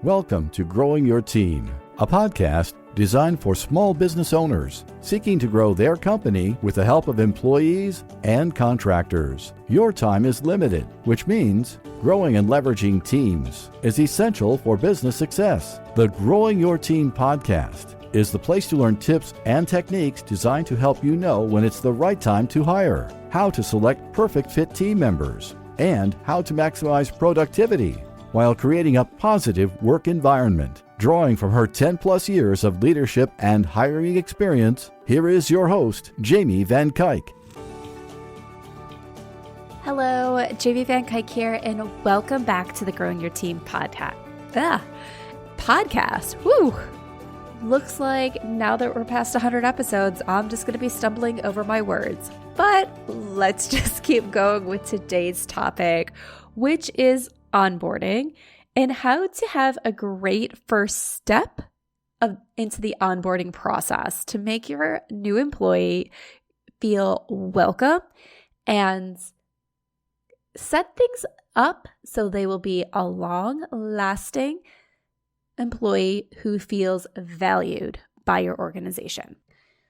Welcome to Growing Your Team, a podcast designed for small business owners seeking to grow their company with the help of employees and contractors. Your time is limited, which means growing and leveraging teams is essential for business success. The Growing Your Team podcast is the place to learn tips and techniques designed to help you know when it's the right time to hire, how to select perfect fit team members, and how to maximize productivity while creating a positive work environment. Drawing from her 10-plus years of leadership and hiring experience, here is your host, Jamie Van Kuyk. Hello, Jamie Van Kuyk here, and welcome back to the Growing Your Team podcast. Woo! Looks like now that we're past 100 episodes, I'm just going to be stumbling over my words. But let's just keep going with today's topic, which is onboarding and how to have a great first step into the onboarding process to make your new employee feel welcome and set things up so they will be a long-lasting employee who feels valued by your organization.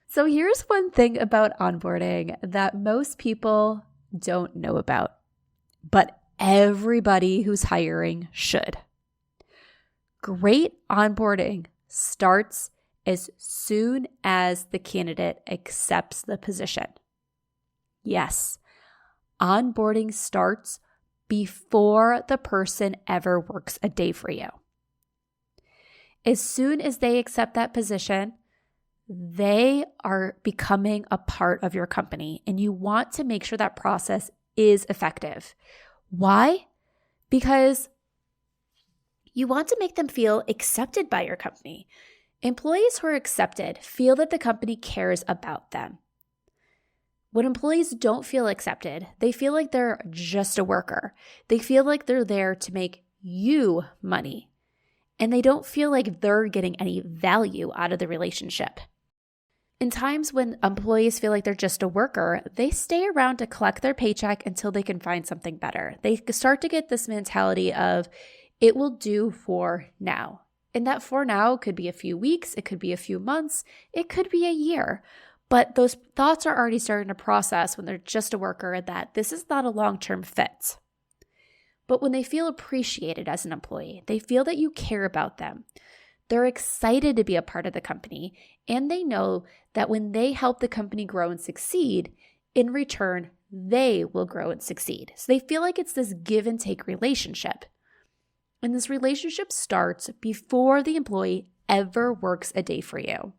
So here's one thing about onboarding that most people don't know about, but everybody who's hiring should. Great onboarding starts as soon as the candidate accepts the position. Yes, onboarding starts before the person ever works a day for you. As soon as they accept that position, they are becoming a part of your company, and you want to make sure that process is effective. Why? Because you want to make them feel accepted by your company. Employees who are accepted feel that the company cares about them. When employees don't feel accepted, they feel like they're just a worker. They feel like they're there to make you money, and they don't feel like they're getting any value out of the relationship. In times when employees feel like they're just a worker, they stay around to collect their paycheck until they can find something better. They start to get this mentality of, it will do for now. And that for now could be a few weeks, it could be a few months, it could be a year. But those thoughts are already starting to process when they're just a worker that this is not a long-term fit. But when they feel appreciated as an employee, they feel that you care about them. They're excited to be a part of the company, and they know that when they help the company grow and succeed, in return, they will grow and succeed. So they feel like it's this give and take relationship. And this relationship starts before the employee ever works a day for you.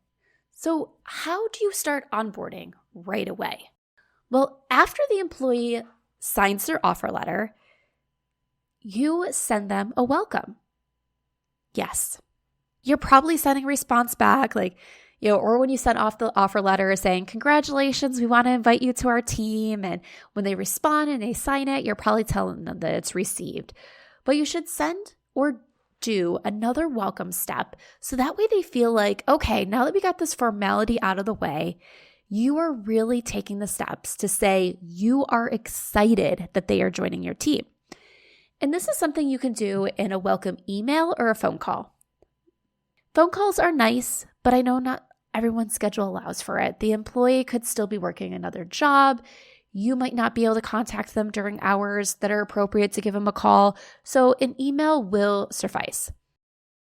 So how do you start onboarding right away? Well, after the employee signs their offer letter, you send them a welcome. Yes. You're probably sending a response back, or when you send off the offer letter saying, congratulations, we want to invite you to our team. And when they respond and they sign it, you're probably telling them that it's received. But you should send or do another welcome step so that way they feel like, okay, now that we got this formality out of the way, you are really taking the steps to say you are excited that they are joining your team. And this is something you can do in a welcome email or a phone call. Phone calls are nice, but I know not everyone's schedule allows for it. The employee could still be working another job. You might not be able to contact them during hours that are appropriate to give them a call, so an email will suffice.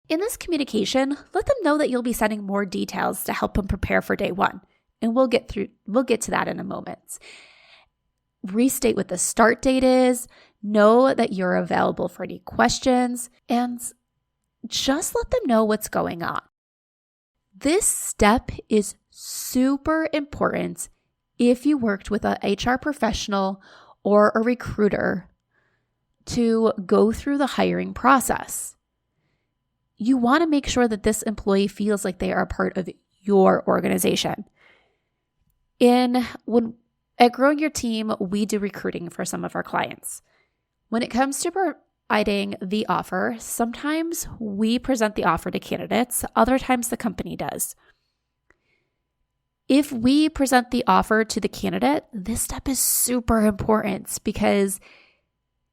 In this communication, let them know that you'll be sending more details to help them prepare for day one, and we'll get to that in a moment. Restate what the start date is, know that you're available for any questions, and just let them know what's going on. This step is super important if you worked with an HR professional or a recruiter to go through the hiring process. You want to make sure that this employee feels like they are a part of your organization. At Growing Your Team, we do recruiting for some of our clients. When it comes to providing the offer, sometimes we present the offer to candidates, other times the company does. If we present the offer to the candidate, this step is super important because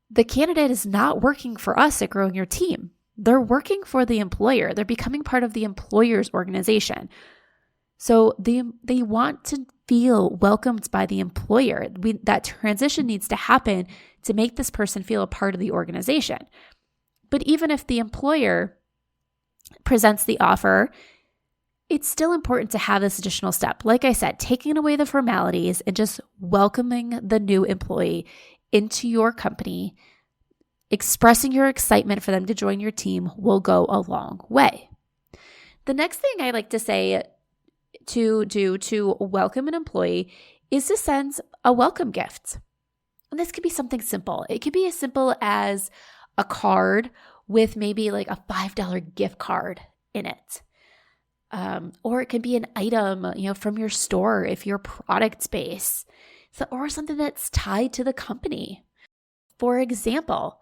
the candidate is not working for us at Growing Your Team. They're working for the employer. They're becoming part of the employer's organization. So they want to feel welcomed by the employer. That transition needs to happen to make this person feel a part of the organization. But even if the employer presents the offer, it's still important to have this additional step. Like I said, taking away the formalities and just welcoming the new employee into your company, expressing your excitement for them to join your team will go a long way. The next thing I like to say to do to welcome an employee is to send a welcome gift. And this could be something simple. It could be as simple as a card with maybe like a $5 gift card in it. Or it could be an item, from your store if you're product-based, or something that's tied to the company. For example,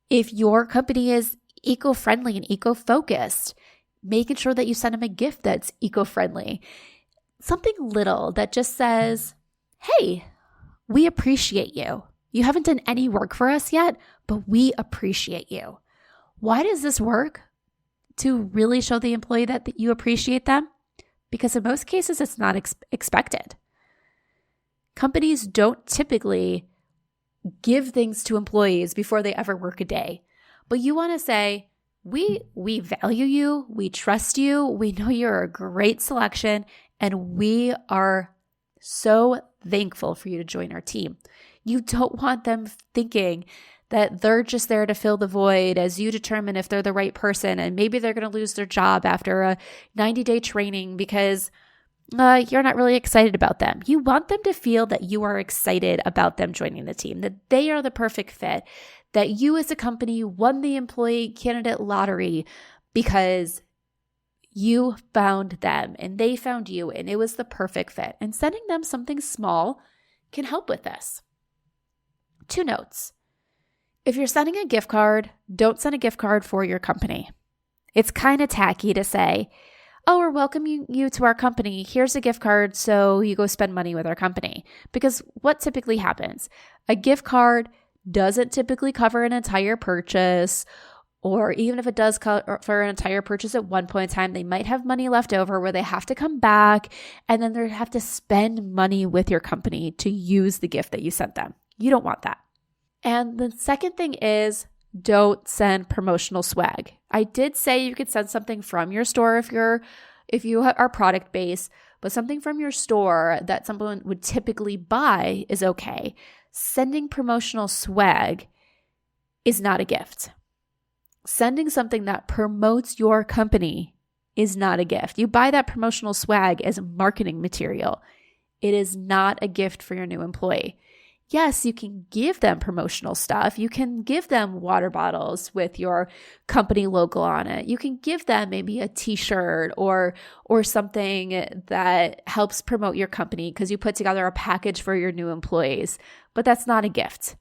if your company is eco-friendly and eco-focused, making sure that you send them a gift that's eco-friendly. Something little that just says, hey, we appreciate you. You haven't done any work for us yet, but we appreciate you. Why does this work? To really show the employee that you appreciate them? Because in most cases, it's not expected. Companies don't typically give things to employees before they ever work a day. But you want to say, we value you, we trust you, we know you're a great selection, and we are so thankful for you to join our team. You don't want them thinking that they're just there to fill the void as you determine if they're the right person, and maybe they're going to lose their job after a 90-day training because you're not really excited about them. You want them to feel that you are excited about them joining the team, that they are the perfect fit, that you as a company won the employee candidate lottery because you found them and they found you and it was the perfect fit. And sending them something small can help with this. 2 notes. If you're sending a gift card, don't send a gift card for your company. It's kind of tacky to say, oh, we're welcoming you to our company. Here's a gift card so you go spend money with our company. Because what typically happens? A gift card doesn't typically cover an entire purchase, or even if it does cover an entire purchase at one point in time, they might have money left over where they have to come back and then they have to spend money with your company to use the gift that you sent them. You don't want that. And the second thing is, don't send promotional swag. I did say you could send something from your store if you are product based, but something from your store that someone would typically buy is okay. Sending promotional swag is not a gift. Sending something that promotes your company is not a gift. You buy that promotional swag as marketing material. It is not a gift for your new employee. Yes, you can give them promotional stuff. You can give them water bottles with your company logo on it. You can give them maybe a t-shirt or something that helps promote your company because you put together a package for your new employees. But that's not a gift.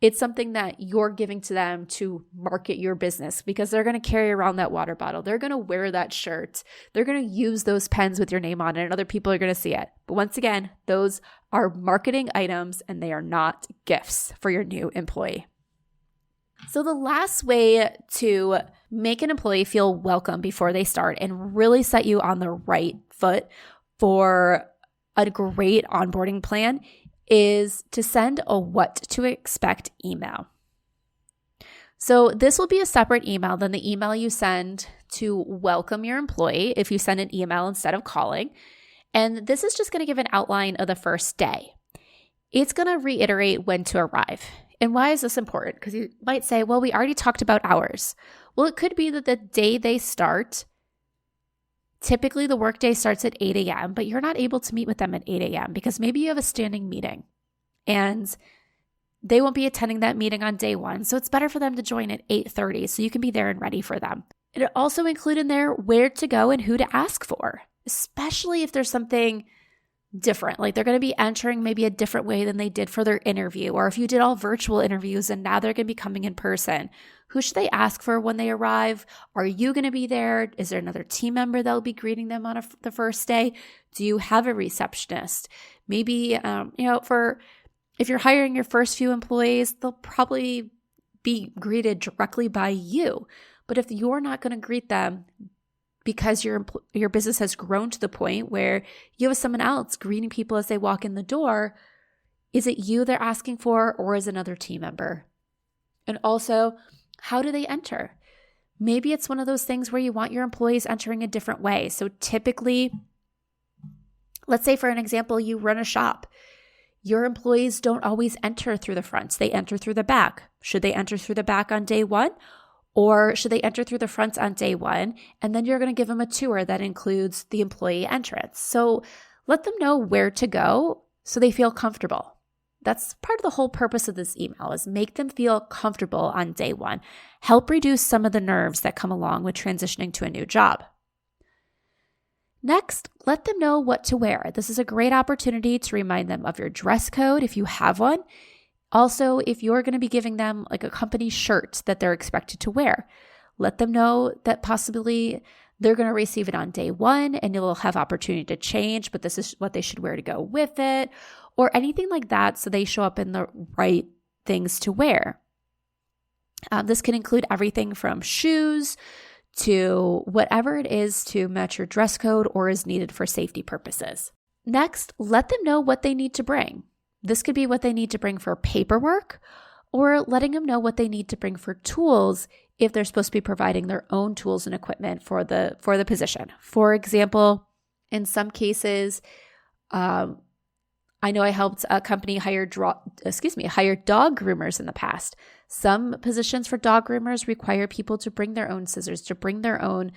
It's something that you're giving to them to market your business because they're going to carry around that water bottle. They're going to wear that shirt. They're going to use those pens with your name on it and other people are going to see it. But once again, those are marketing items and they are not gifts for your new employee. So the last way to make an employee feel welcome before they start and really set you on the right foot for a great onboarding plan is to send a what to expect email. So this will be a separate email than the email you send to welcome your employee if you send an email instead of calling. And this is just going to give an outline of the first day. It's going to reiterate when to arrive. And why is this important? Because you might say, well, we already talked about hours. Well, it could be that the day they start, typically the workday starts at 8 a.m., but you're not able to meet with them at 8 a.m. because maybe you have a standing meeting and they won't be attending that meeting on day one. So it's better for them to join at 8:30 so you can be there and ready for them. It also include in there where to go and who to ask for, especially if there's something different. Like they're going to be entering maybe a different way than they did for their interview, or if you did all virtual interviews and now they're going to be coming in person. Who should they ask for when they arrive? Are you going to be there? Is there another team member that will be greeting them on the first day? Do you have a receptionist? Maybe, if you're hiring your first few employees, they'll probably be greeted directly by you. But if you're not going to greet them because your business has grown to the point where you have someone else greeting people as they walk in the door, is it you they're asking for, or is another team member? And also, how do they enter? Maybe it's one of those things where you want your employees entering a different way. So typically, let's say for an example, you run a shop. Your employees don't always enter through the front. They enter through the back. Should they enter through the back on day one? Or should they enter through the front on day one? And then you're going to give them a tour that includes the employee entrance. So let them know where to go so they feel comfortable. That's part of the whole purpose of this email, is make them feel comfortable on day one. Help reduce some of the nerves that come along with transitioning to a new job. Next, let them know what to wear. This is a great opportunity to remind them of your dress code if you have one. Also, if you're going to be giving them like a company shirt that they're expected to wear, let them know that possibly they're going to receive it on day one and you'll have opportunity to change, but this is what they should wear to go with it, or anything like that, so they show up in the right things to wear. This can include everything from shoes to whatever it is to match your dress code or is needed for safety purposes. Next, let them know what they need to bring. This could be what they need to bring for paperwork, or letting them know what they need to bring for tools if they're supposed to be providing their own tools and equipment for the position. For example, in some cases, I know I helped a company hire dog groomers in the past. Some positions for dog groomers require people to bring their own scissors, to bring their own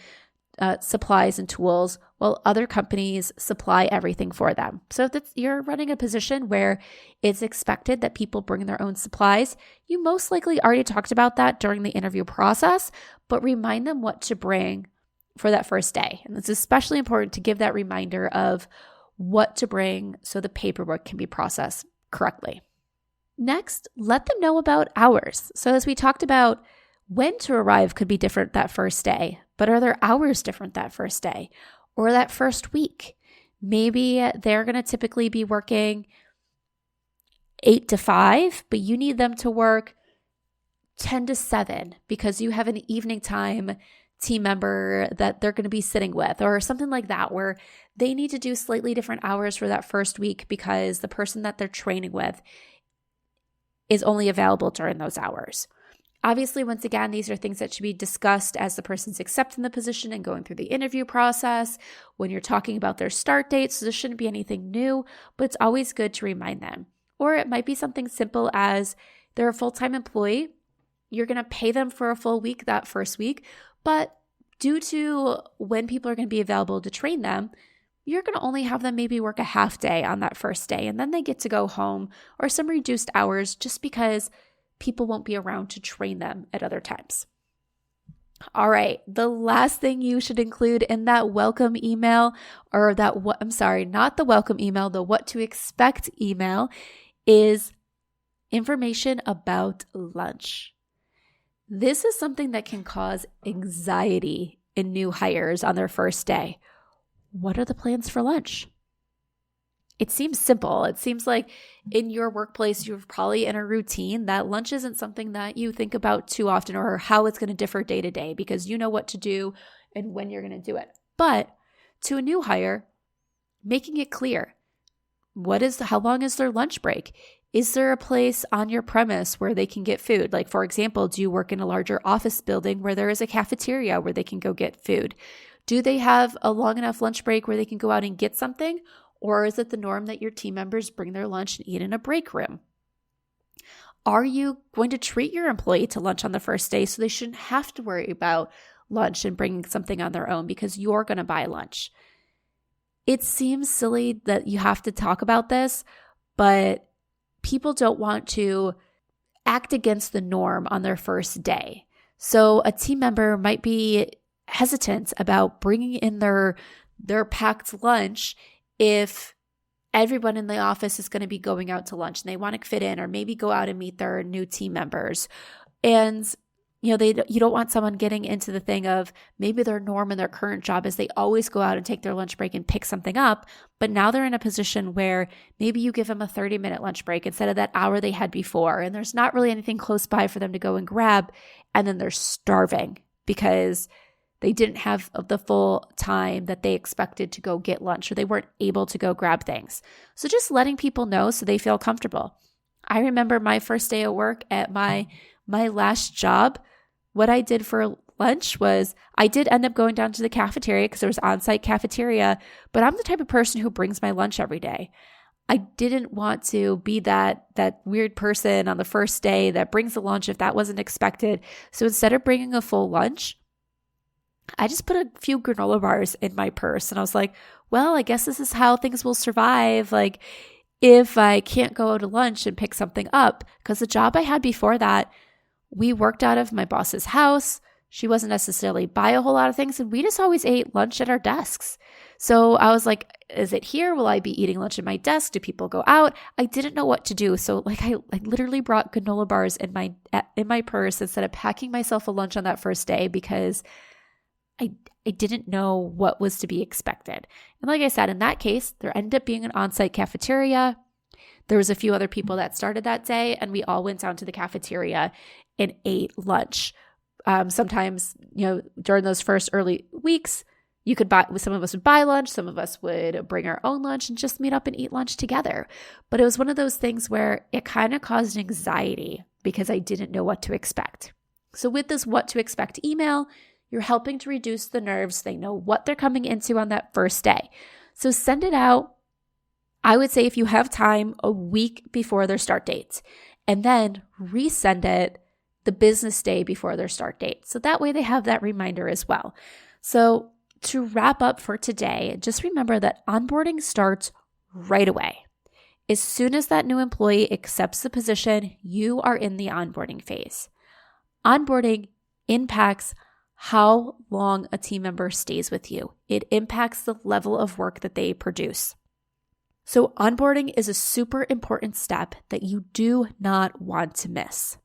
supplies and tools, while other companies supply everything for them. So if you're running a position where it's expected that people bring their own supplies, you most likely already talked about that during the interview process, but remind them what to bring for that first day. And it's especially important to give that reminder of what to bring so the paperwork can be processed correctly. Next, let them know about hours. So as we talked about, when to arrive could be different that first day, but are their hours different that first day or that first week? Maybe they're going to typically be working 8 to 5, but you need them to work 10 to 7 because you have an evening time team member that they're going to be sitting with, or something like that, where they need to do slightly different hours for that first week because the person that they're training with is only available during those hours. Obviously, once again, these are things that should be discussed as the person's accepting the position and going through the interview process when you're talking about their start date. So this shouldn't be anything new, but it's always good to remind them. Or it might be something simple as they're a full-time employee. You're going to pay them for a full week that first week, but due to when people are going to be available to train them, you're going to only have them maybe work a half day on that first day, and then they get to go home, or some reduced hours just because people won't be around to train them at other times. All right, the last thing you should include in that welcome email, or not the welcome email, the what to expect email, is information about lunch. This is something that can cause anxiety in new hires on their first day. What are the plans for lunch? It seems simple. It seems like in your workplace, you're probably in a routine that lunch isn't something that you think about too often, or how it's going to differ day to day, because you know what to do and when you're going to do it. But to a new hire, making it clear, how long is their lunch break? Is there a place on your premise where they can get food? Like, for example, do you work in a larger office building where there is a cafeteria where they can go get food? Do they have a long enough lunch break where they can go out and get something? Or is it the norm that your team members bring their lunch and eat in a break room? Are you going to treat your employee to lunch on the first day so they shouldn't have to worry about lunch and bringing something on their own because you're going to buy lunch? It seems silly that you have to talk about this, but people don't want to act against the norm on their first day. So a team member might be hesitant about bringing in their packed lunch if everyone in the office is going to be going out to lunch and they want to fit in, or maybe go out and meet their new team members. And you don't want someone getting into the thing of maybe their norm in their current job is they always go out and take their lunch break and pick something up, but now they're in a position where maybe you give them a 30-minute lunch break instead of that hour they had before, and there's not really anything close by for them to go and grab, and then they're starving because they didn't have the full time that they expected to go get lunch, or they weren't able to go grab things. So just letting people know so they feel comfortable. I remember my first day of work at my last job. What I did for lunch was I did end up going down to the cafeteria because there was on-site cafeteria, but I'm the type of person who brings my lunch every day. I didn't want to be that weird person on the first day that brings the lunch if that wasn't expected. So instead of bringing a full lunch, I just put a few granola bars in my purse. And I was like, well, I guess this is how things will survive. Like if I can't go to lunch and pick something up, because the job I had before that, we worked out of my boss's house. She wasn't necessarily buy a whole lot of things, and we just always ate lunch at our desks. So I was like, is it here? Will I be eating lunch at my desk? Do people go out? I didn't know what to do. So like I literally brought granola bars in my purse instead of packing myself a lunch on that first day because I didn't know what was to be expected. And like I said, in that case, there ended up being an on-site cafeteria. There was a few other people that started that day, and we all went down to the cafeteria and ate lunch. Sometimes, during those first early weeks, some of us would buy lunch, some of us would bring our own lunch and just meet up and eat lunch together. But it was one of those things where it kind of caused anxiety because I didn't know what to expect. So with this what to expect email, you're helping to reduce the nerves. They know what they're coming into on that first day. So send it out, I would say if you have time, a week before their start dates, and then resend it the business day before their start date. So that way they have that reminder as well. So to wrap up for today, just remember that onboarding starts right away. As soon as that new employee accepts the position, you are in the onboarding phase. Onboarding impacts how long a team member stays with you. It impacts the level of work that they produce. So onboarding is a super important step that you do not want to miss.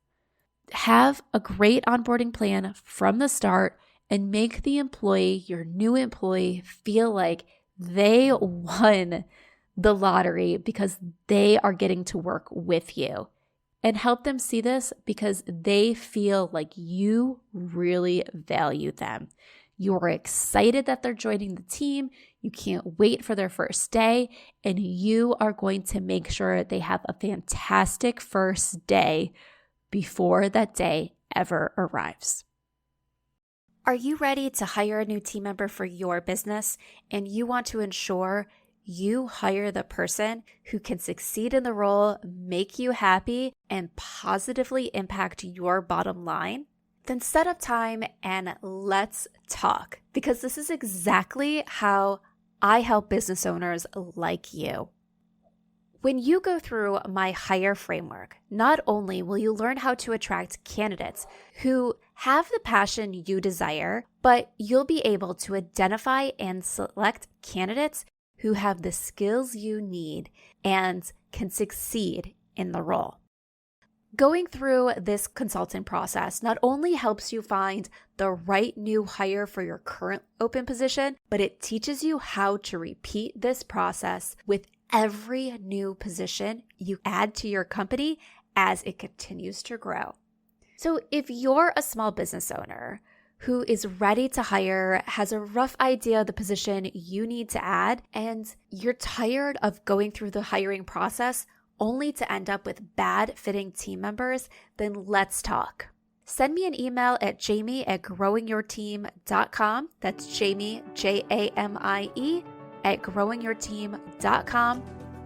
Have a great onboarding plan from the start and make the employee, your new employee, feel like they won the lottery because they are getting to work with you. And help them see this because they feel like you really value them. You're excited that they're joining the team. You can't wait for their first day, and you are going to make sure they have a fantastic first day before that day ever arrives. Are you ready to hire a new team member for your business, and you want to ensure you hire the person who can succeed in the role, make you happy, and positively impact your bottom line? Then set up time and let's talk, because this is exactly how I help business owners like you. When you go through my hire framework, not only will you learn how to attract candidates who have the passion you desire, but you'll be able to identify and select candidates who have the skills you need and can succeed in the role. Going through this consulting process not only helps you find the right new hire for your current open position, but it teaches you how to repeat this process with every new position you add to your company as it continues to grow. So if you're a small business owner who is ready to hire, has a rough idea of the position you need to add, and you're tired of going through the hiring process only to end up with bad fitting team members, then let's talk. Send me an email at jamie@growingyourteam.com. That's Jamie, Jamie, @growingyourteam.com,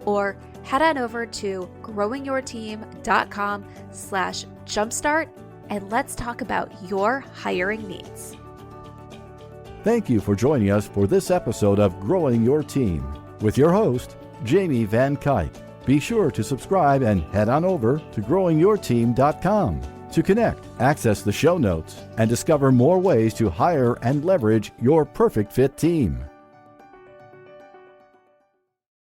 or head on over to growingyourteam.com/jumpstart and let's talk about your hiring needs. Thank you for joining us for this episode of Growing Your Team with your host, Jamie Van Kuyt. Be sure to subscribe and head on over to growingyourteam.com to connect, access the show notes, and discover more ways to hire and leverage your perfect fit team.